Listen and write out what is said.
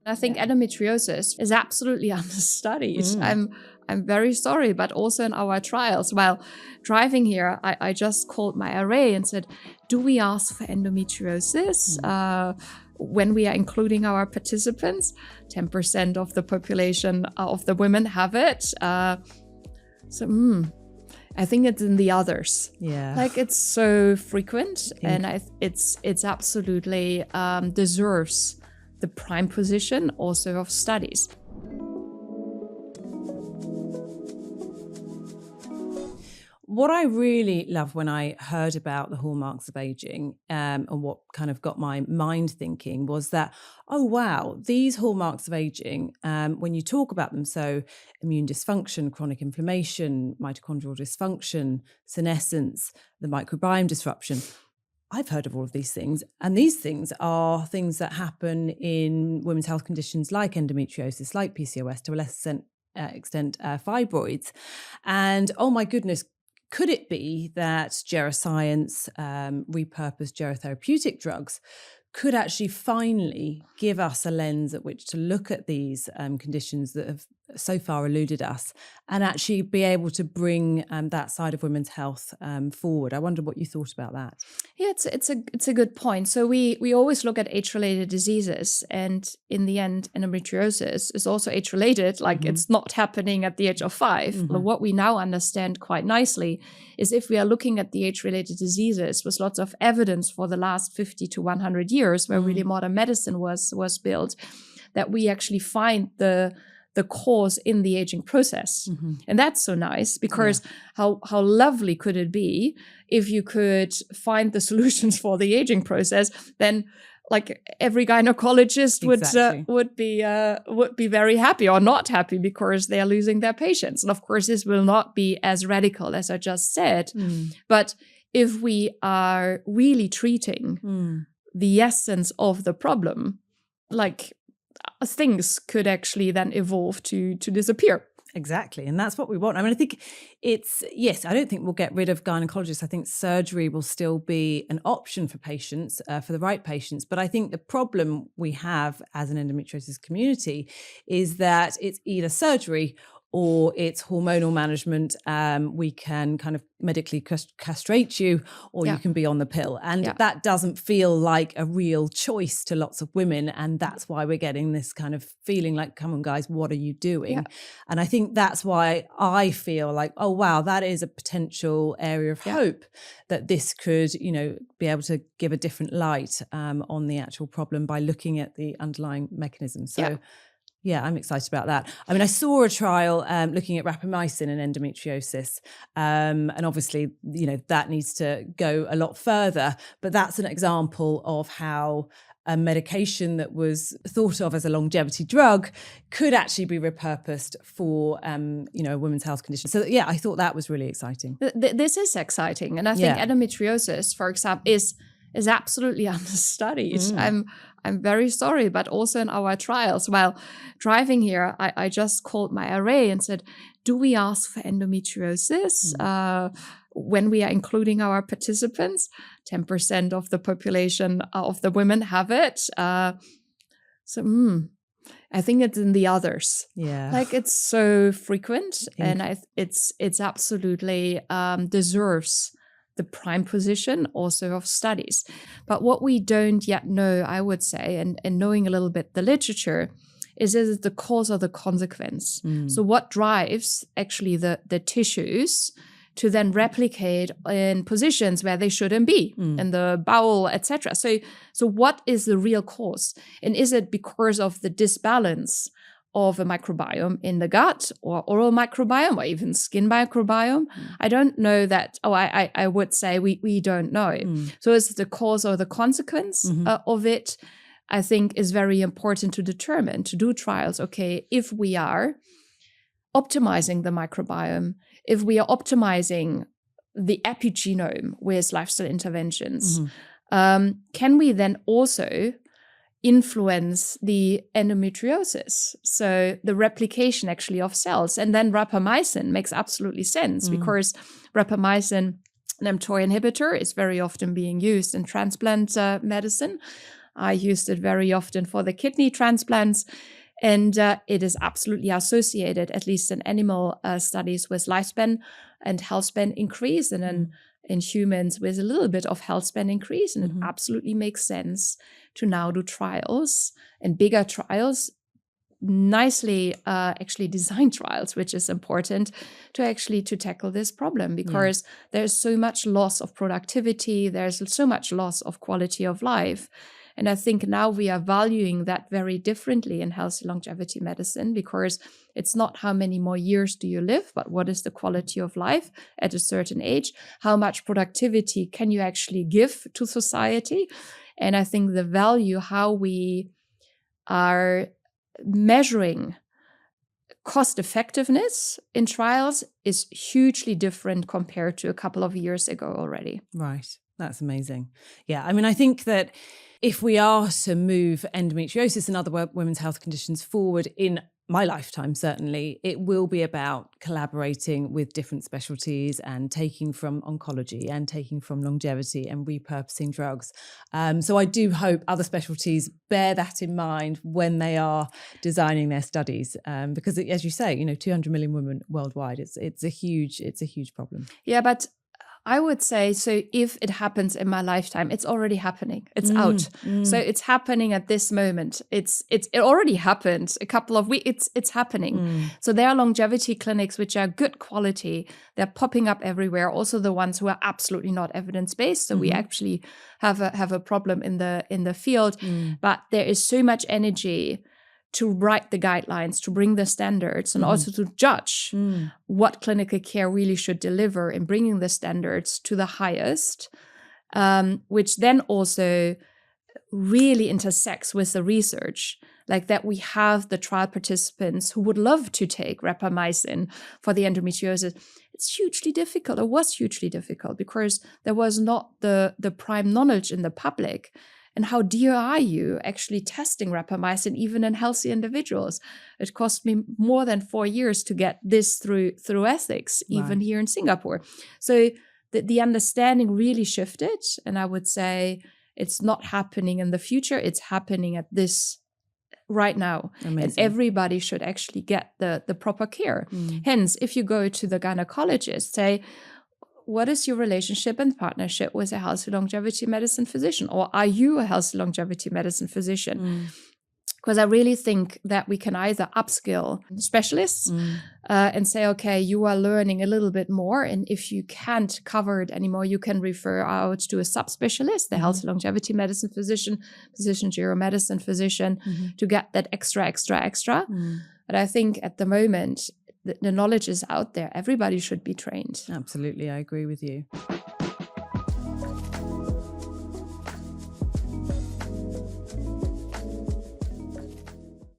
I think endometriosis is absolutely understudied. I'm very sorry, but also in our trials, while driving here, I just called my RA and said, do we ask for endometriosis when we are including our participants? 10% of the population of the women have it. I think it's in the others. Yeah. Like, it's so frequent, and it's absolutely deserves the prime position also of studies. What I really love when I heard about the hallmarks of aging, and what kind of got my mind thinking, was that, oh, wow, these hallmarks of aging, when you talk about them, so immune dysfunction, chronic inflammation, mitochondrial dysfunction, senescence, the microbiome disruption, I've heard of all of these things. And these things are things that happen in women's health conditions like endometriosis, like PCOS, to a lesser extent fibroids. And oh my goodness, could it be that geroscience, repurposed gerotherapeutic drugs, could actually finally give us a lens at which to look at these conditions that have so far eluded us, and actually be able to bring that side of women's health forward? I wonder what you thought about that. Yeah, it's a good point. So we always look at age-related diseases, and in the end, endometriosis is also age-related. Like, it's not happening at the age of 5. But what we now understand quite nicely is, if we are looking at the age-related diseases with lots of evidence for the last 50 to 100 years, where really modern medicine was built, that we actually find the cause in the aging process. And that's so nice, because how lovely could it be if you could find the solutions for the aging process? Then, like, every gynecologist would be very happy, or not happy, because they are losing their patients. And of course, this will not be as radical as I just said. But if we are really treating the essence of the problem, like, things could actually then evolve to disappear. Exactly. And that's what we want. I mean, I think I don't think we'll get rid of gynecologists. I think surgery will still be an option for patients, for the right patients. But I think the problem we have as an endometriosis community is that it's either surgery or it's hormonal management. We can kind of medically castrate you, or you can be on the pill. And that doesn't feel like a real choice to lots of women. And that's why we're getting this kind of feeling like, come on, guys, what are you doing? And I think that's why I feel like, oh, wow, that is a potential area of hope, that this could, be able to give a different light on the actual problem by looking at the underlying mechanism. So yeah, I'm excited about that. I mean, I saw a trial looking at rapamycin and endometriosis, and obviously, that needs to go a lot further. But that's an example of how a medication that was thought of as a longevity drug could actually be repurposed for, a women's health condition. So yeah, I thought that was really exciting. This is exciting, and I think endometriosis, for example, is absolutely understudied. I'm very sorry, but also in our trials, while driving here, I just called my RA and said, do we ask for endometriosis when we are including our participants? 10% of the population of the women have it. I think it's in the others. Yeah. Like, it's so frequent, and it's absolutely deserves the prime position also of studies. But what we don't yet know, I would say, and knowing a little bit the literature, is it the cause or the consequence? So what drives actually the tissues to then replicate in positions where they shouldn't be, in the bowel, etc. So what is the real cause? And is it because of the disbalance of a microbiome in the gut, or oral microbiome, or even skin microbiome? I don't know that. I would say we don't know. So is it the cause or the consequence of it? I think is very important to determine, to do trials. Okay, if we are optimizing the microbiome, if we are optimizing the epigenome with lifestyle interventions, can we then also influence the endometriosis, so the replication actually of cells? And then rapamycin makes absolutely sense, because rapamycin, an mTOR inhibitor, is very often being used in transplant medicine. I used it very often for the kidney transplants. And it is absolutely associated, at least in animal studies, with lifespan and health span increase, and then in humans with a little bit of health span increase. And it absolutely makes sense to now do trials and bigger trials, nicely actually designed trials, which is important to tackle this problem, because there's so much loss of productivity, there's so much loss of quality of life. And I think now we are valuing that very differently in healthy longevity medicine, because it's not how many more years do you live, but what is the quality of life at a certain age? How much productivity can you actually give to society? And I think the value, how we are measuring cost effectiveness in trials, is hugely different compared to a couple of years ago already. Right. That's amazing. Yeah. I mean, I think that if we are to move endometriosis and other women's health conditions forward in my lifetime, certainly, it will be about collaborating with different specialties and taking from oncology and taking from longevity and repurposing drugs. So I do hope other specialties bear that in mind when they are designing their studies, because as you say, 200 million women worldwide, it's a huge problem. Yeah, but I would say, so if it happens in my lifetime, it's already happening. It's out. So it's happening at this moment. It already happened a couple of weeks. It's happening. So there are longevity clinics which are good quality. They're popping up everywhere. Also the ones who are absolutely not evidence-based. So we actually have a problem in the field. But there is so much energy to write the guidelines, to bring the standards, and also to judge what clinical care really should deliver in bringing the standards to the highest, which then also really intersects with the research, like that we have the trial participants who would love to take rapamycin for the endometriosis. It's hugely difficult, or was hugely difficult, because there was not the prime knowledge in the public. And how dear are you actually testing rapamycin even in healthy individuals? It cost me more than 4 years to get this through ethics, even here in Singapore. So the understanding really shifted. And I would say it's not happening in the future. It's happening at this right now. Amazing. And everybody should actually get the proper care. Hence, if you go to the gynecologist, say, what is your relationship and partnership with a healthy longevity medicine physician? Or are you a healthy longevity medicine physician? Because I really think that we can either upskill specialists and say, okay, you are learning a little bit more. And if you can't cover it anymore, you can refer out to a subspecialist, the healthy longevity medicine physician geromedicine physician, to get that extra. But I think at the moment, the knowledge is out there. Everybody should be trained. Absolutely. I agree with you.